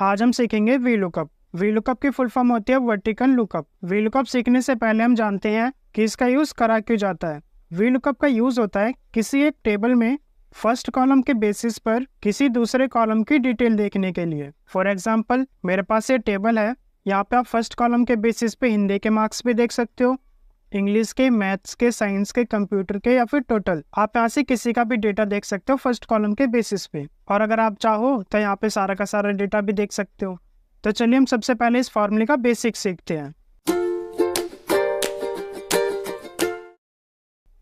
आज हम सीखेंगे वी लुकअप। वी लुकअप की फुल फॉर्म होती है वर्टिकल लुकअप। वी लुकअप सीखने से पहले हम जानते हैं कि इसका यूज करा क्यों जाता है। वी लुकअप का यूज होता है किसी एक टेबल में फर्स्ट कॉलम के बेसिस पर किसी दूसरे कॉलम की डिटेल देखने के लिए। फॉर एग्जाम्पल, मेरे पास ये टेबल है, यहाँ पे आप फर्स्ट कॉलम के बेसिस पे हिंदी के मार्क्स भी देख सकते हो, इंग्लिश के, मैथ्स के, साइंस के, कंप्यूटर के या फिर टोटल। आप यहाँ से किसी का भी डेटा देख सकते हो फर्स्ट कॉलम के बेसिस पे, और अगर आप चाहो तो यहाँ पे सारा का सारा डेटा भी देख सकते हो। तो चलिए हम सबसे पहले इस फॉर्मूले का बेसिक सीखते हैं।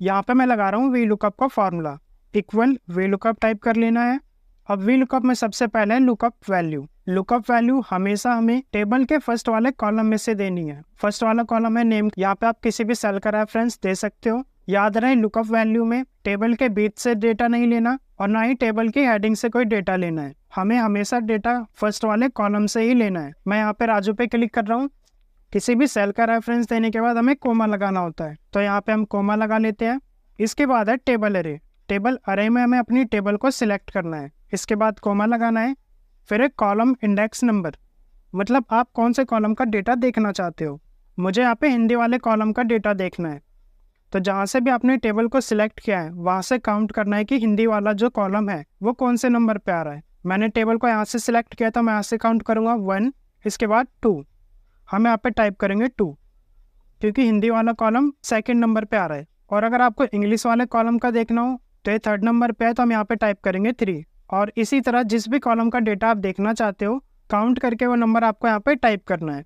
यहाँ पे मैं लगा रहा हूँ वी लुकअप का formula, equal V lookup type कर लेना है। अब वी लुकअप में सबसे पहले लुकअप वैल्यू। लुकअप वैल्यू हमेशा हमें टेबल के फर्स्ट वाले कॉलम में से देनी है। फर्स्ट वाला कॉलम है नेम। यहाँ पे आप किसी भी सेल का रेफरेंस दे सकते हो। याद रहे, लुकअप वैल्यू में टेबल के बीच से डेटा नहीं लेना और ना ही टेबल की हेडिंग से कोई डेटा लेना है। हमें हमेशा डेटा फर्स्ट वाले कॉलम से ही लेना है। मैं यहाँ पे राजू पे क्लिक कर रहा हूँ। किसी भी सेल का रेफरेंस देने के बाद हमें कोमा लगाना होता है, तो यहाँ पे हम कोमा लगा लेते हैं। इसके बाद है टेबल अरे। टेबल अरे में हमें अपनी टेबल को सिलेक्ट करना है, इसके बाद कोमा लगाना है। फिर एक कॉलम इंडेक्स नंबर, मतलब आप कौन से कॉलम का डेटा देखना चाहते हो। मुझे यहाँ पे हिंदी वाले कॉलम का डेटा देखना है, तो जहाँ से भी आपने टेबल को सिलेक्ट किया है वहाँ से काउंट करना है कि हिंदी वाला जो कॉलम है वो कौन से नंबर पे आ रहा है। मैंने टेबल को यहाँ से सिलेक्ट किया था, मैं यहाँ से काउंट करूँगा 1, इसके बाद 2। हम यहाँ पे टाइप करेंगे 2 क्योंकि हिंदी वाला कॉलम सेकंड नंबर पे आ रहा है। और अगर आपको इंग्लिश वाले कॉलम का देखना हो तो ये थर्ड नंबर पे है, तो हम यहाँ पे टाइप करेंगे 3। और इसी तरह जिस भी कॉलम का डेटा आप देखना चाहते हो काउंट करके वो नंबर आपको यहाँ पे टाइप करना है,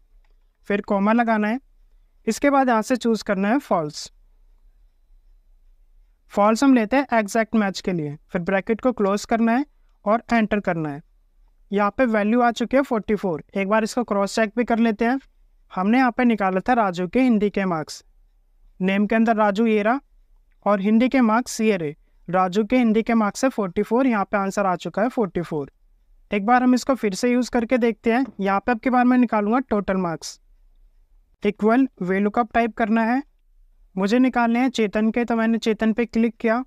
फिर कोमा लगाना है। इसके बाद यहाँ से चूज करना है फॉल्स। फॉल्स हम लेते हैं एग्जैक्ट मैच के लिए। फिर ब्रैकेट को क्लोज करना है और एंटर करना है। यहाँ पे वैल्यू आ चुकी है 44। एक बार इसको क्रॉस चेक भी कर लेते हैं। हमने यहाँ पे निकाला था राजू के हिंदी के मार्क्स। नेम के अंदर राजू ये रहा और हिंदी के मार्क्स ये रहे। राजू के हिंदी के मार्क्स है 44, यहाँ पे आंसर आ चुका है 44। एक बार हम इसको फिर से यूज करके देखते हैं। यहाँ पे अब की बार मैं निकालूंगा total marks. Equal V lookup type करना है। मुझे निकालने हैं चेतन के, तो मैंने चेतन पे क्लिक किया,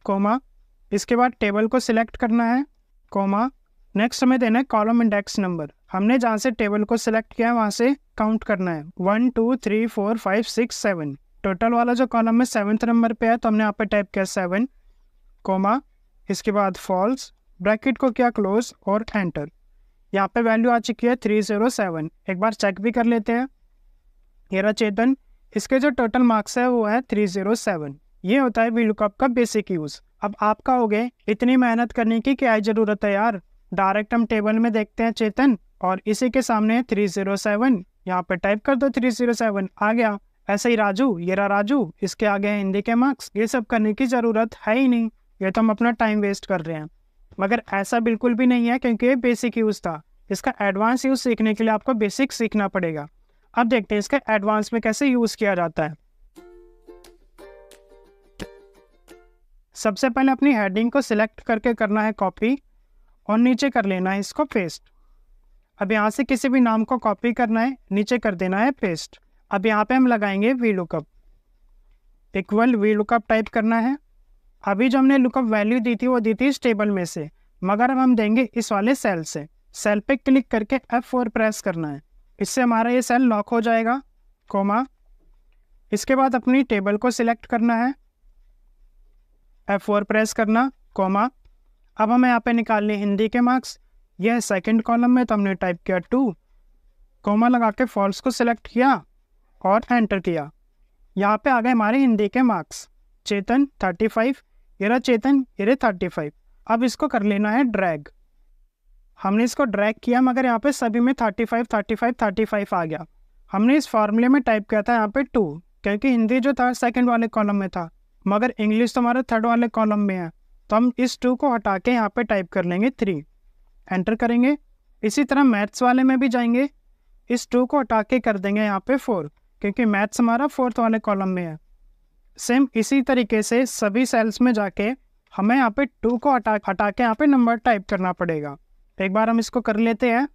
कोमा। इसके बाद टेबल को सिलेक्ट करना है, कोमा। नेक्स्ट हमें देना है कॉलम इंडेक्स नंबर। हमने जहाँ से टेबल को सिलेक्ट किया है वहाँ से काउंट करना है 1 2 3 4 5 6 7। टोटल वाला जो कॉलम में 7th नंबर पे है, तो हमने यहाँ पे टाइप किया 7, कोमा। इसके बाद फॉल्स, ब्रैकेट को किया क्लोज और एंटर। यहाँ पे वैल्यू आ चुकी है 307। एक बार चेक भी कर लेते हैं। ये रहा चेतन, इसके जो टोटल मार्क्स है वो है 307। ये होता है वी लुकअप का बेसिक यूज। अब आप कहोगे इतनी मेहनत करने की क्या जरूरत है यार, डायरेक्ट हम टेबल में देखते हैं चेतन और इसी के सामने 307, यहाँ पे टाइप कर दो 307 आ गया। ऐसे ही राजू, ये रहा राजू, इसके आगे है हिंदी के मार्क्स। ये सब करने की जरूरत है ही नहीं, ये तो हम अपना टाइम वेस्ट कर रहे हैं। मगर ऐसा बिल्कुल भी नहीं है, क्योंकि ये बेसिक यूज था। इसका एडवांस यूज सीखने के लिए आपको बेसिक सीखना पड़ेगा। अब देखते हैं इसका एडवांस में कैसे यूज किया जाता है। सबसे पहले अपनी हेडिंग को सिलेक्ट करके करना है कॉपी और नीचे कर लेना है इसको पेस्ट। अब यहाँ से किसी भी नाम को कॉपी करना है, नीचे कर देना है पेस्ट। अब यहाँ पे हम लगाएंगे V lookup. Equal V lookup type करना है। अभी जो हमने लुकअप वैल्यू दी थी वो दी थी इस टेबल में से, मगर अब हम देंगे इस वाले सेल से। सेल पे क्लिक करके F4 प्रेस करना है, इससे हमारा ये सेल लॉक हो जाएगा, कोमा। इसके बाद अपनी टेबल को सिलेक्ट करना है, F4 प्रेस करना, कोमा। अब हमें यहाँ पे निकालने हिंदी के मार्क्स। यह सेकंड कॉलम में, तो हमने टाइप किया 2, कोमा लगा के फॉल्स को सिलेक्ट किया और एंटर किया। यहाँ पे आ गए हमारे हिंदी के मार्क्स। चेतन 35, ये रहा चेतन, ये रहा 35। अब इसको कर लेना है ड्रैग। हमने इसको ड्रैग किया, मगर यहाँ पे सभी में 35 35 35 आ गया। हमने इस फॉर्मूले में टाइप किया था यहाँ पे 2, क्योंकि हिंदी जो था सेकंड वाले कॉलम में था, मगर इंग्लिश तो हमारे थर्ड वाले कॉलम में है, तो हम इस 2 को हटा के यहाँ पे टाइप कर लेंगे 3, एंटर करेंगे। इसी तरह मैथ्स वाले में भी जाएंगे, इस 2 को हटा के कर देंगे यहाँ पे 4, क्योंकि मैथ्स हमारा 4th वाले कॉलम में है। सेम इसी तरीके से सभी सेल्स में जाके हमें यहाँ पे 2 को हटा के यहाँ पे नंबर टाइप करना पड़ेगा। एक बार हम इसको कर लेते हैं।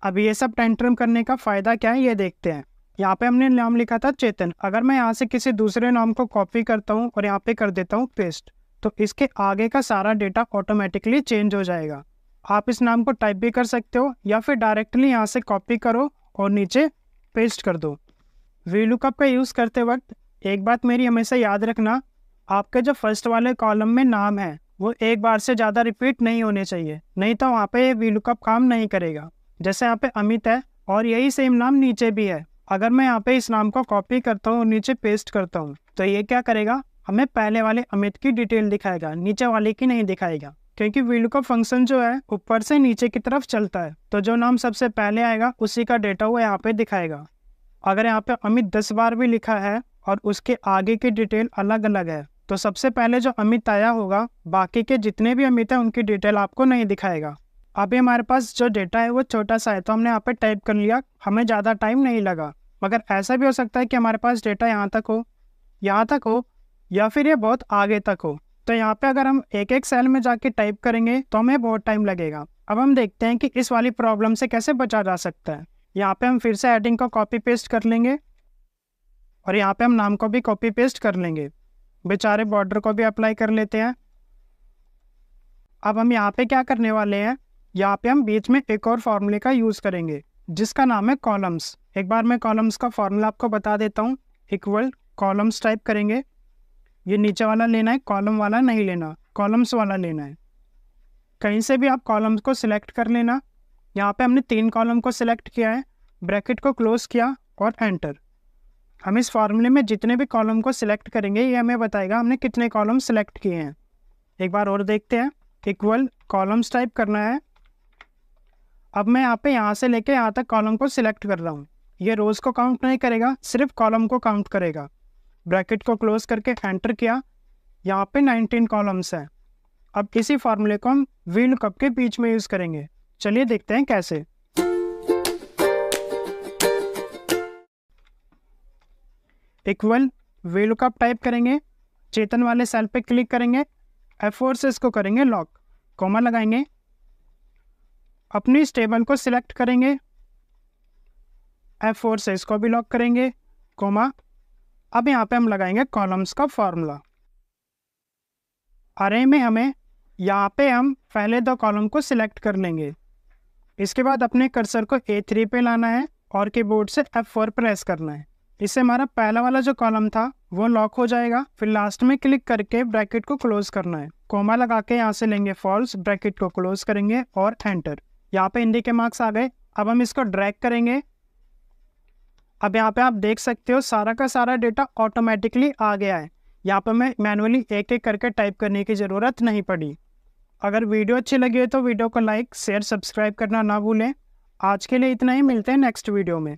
अब ये सब टेंट्रम करने का फायदा क्या है ये देखते हैं। यहाँ पे हमने नाम लिखा था चेतन। अगर मैं यहाँ से किसी दूसरे नाम को कॉपी करता हूँ और यहाँ पे कर देता हूँ पेस्ट, तो इसके आगे का सारा डेटा ऑटोमेटिकली चेंज हो जाएगा। आप इस नाम को टाइप भी कर सकते हो या फिर डायरेक्टली यहाँ से कॉपी करो और नीचे पेस्ट कर दो। VLOOKUP का यूज़ करते वक्त एक बात मेरी हमेशा याद रखना, आपके जो फर्स्ट वाले कॉलम में नाम है वो एक बार से ज़्यादा रिपीट नहीं होने चाहिए, नहीं तो वहाँ पे VLOOKUP काम नहीं करेगा। जैसे यहाँ पे अमित है और यही सेम नाम नीचे भी है, अगर मैं यहाँ पे इस नाम को कॉपी करता हूँ और नीचे पेस्ट करता हूँ तो ये क्या करेगा, हमें पहले वाले अमित की डिटेल दिखाएगा, नीचे वाले की नहीं दिखाएगा, क्योंकि VLOOKUP फंक्शन जो है ऊपर से नीचे की तरफ चलता है। तो जो नाम सबसे पहले आएगा उसी का डेटा वो यहाँ पे दिखाएगा। अगर यहाँ पे अमित 10 बार भी लिखा है और उसके आगे की डिटेल अलग अलग है तो सबसे पहले जो अमित आया होगा बाकी के जितने भी अमित हैं उनकी डिटेल आपको नहीं दिखाएगा। अभी हमारे पास जो डेटा है वो छोटा सा है तो हमने यहाँ पे टाइप कर लिया, हमें ज़्यादा टाइम नहीं लगा। मगर ऐसा भी हो सकता है कि हमारे पास डेटा यहाँ तक हो या फिर ये बहुत आगे तक हो, तो यहाँ पे अगर हम एक एक सेल में जाके टाइप करेंगे तो हमें बहुत टाइम लगेगा। अब हम देखते हैं कि इस वाली प्रॉब्लम से कैसे बचा जा सकता है। यहाँ पे हम फिर से हेडिंग को कॉपी पेस्ट कर लेंगे और यहाँ पे हम नाम को भी कॉपी पेस्ट कर लेंगे। बेचारे बॉर्डर को भी अप्लाई कर लेते हैं। अब हम यहाँ पे क्या करने वाले हैं, यहाँ पे हम बीच में एक और फॉर्मूले का यूज़ करेंगे जिसका नाम है कॉलम्स। एक बार मैं कॉलम्स का फॉर्मूला आपको बता देता हूँ। इक्वल कॉलम्स टाइप करेंगे, ये नीचे वाला लेना है, कॉलम वाला नहीं लेना, कॉलम्स वाला लेना है। कहीं से भी आप कॉलम्स को सिलेक्ट कर लेना। यहाँ पे हमने 3 कॉलम को सिलेक्ट किया है, ब्रैकेट को क्लोज किया और एंटर। हम इस फॉर्मूले में जितने भी कॉलम को सिलेक्ट करेंगे ये हमें बताएगा हमने कितने कॉलम सिलेक्ट किए हैं। एक बार और देखते हैं। इक्वल कॉलम्स टाइप करना है। अब मैं यहाँ से लेके यहाँ तक कॉलम को सिलेक्ट कर रहा हूँ। ये रोज़ को काउंट नहीं करेगा, सिर्फ कॉलम को काउंट करेगा। ब्रैकेट को क्लोज करके एंटर किया, यहाँ पे 19 कॉलम्स हैं। अब इसी फॉर्मूले को हम VLOOKUP के बीच में यूज़ करेंगे। चलिए देखते हैं कैसे। इक्वल VLOOKUP टाइप करेंगे, चेतन वाले सेल पे क्लिक करेंगे, F4 से इसको करेंगे लॉक, कॉमा लगाएंगे, अपनी इस टेबल को सिलेक्ट करेंगे, F4 से इसको भी लॉक करेंगे, कॉमा। अब यहाँ पे हम लगाएंगे कॉलम्स का फॉर्मूला। अरे में हमें यहाँ पे हम पहले 2 कॉलम को सिलेक्ट कर लेंगे। इसके बाद अपने कर्सर को A3 पे लाना है और कीबोर्ड से F4 प्रेस करना है। इससे हमारा पहला वाला जो कॉलम था वो लॉक हो जाएगा। फिर लास्ट में क्लिक करके ब्रैकेट को क्लोज करना है, कोमा लगा के यहाँ से लेंगे फॉल्स, ब्रैकेट को क्लोज करेंगे और एंटर। यहाँ पे हिंदी के मार्क्स आ गए। अब हम इसको ड्रैग करेंगे। अब यहाँ पे आप देख सकते हो सारा का सारा डेटा ऑटोमेटिकली आ गया है। यहाँ पे मैं मैनुअली एक एक करके टाइप करने की ज़रूरत नहीं पड़ी। अगर वीडियो अच्छी लगी हो तो वीडियो को लाइक, शेयर, सब्सक्राइब करना ना भूलें। आज के लिए इतना ही, मिलते हैं नेक्स्ट वीडियो में।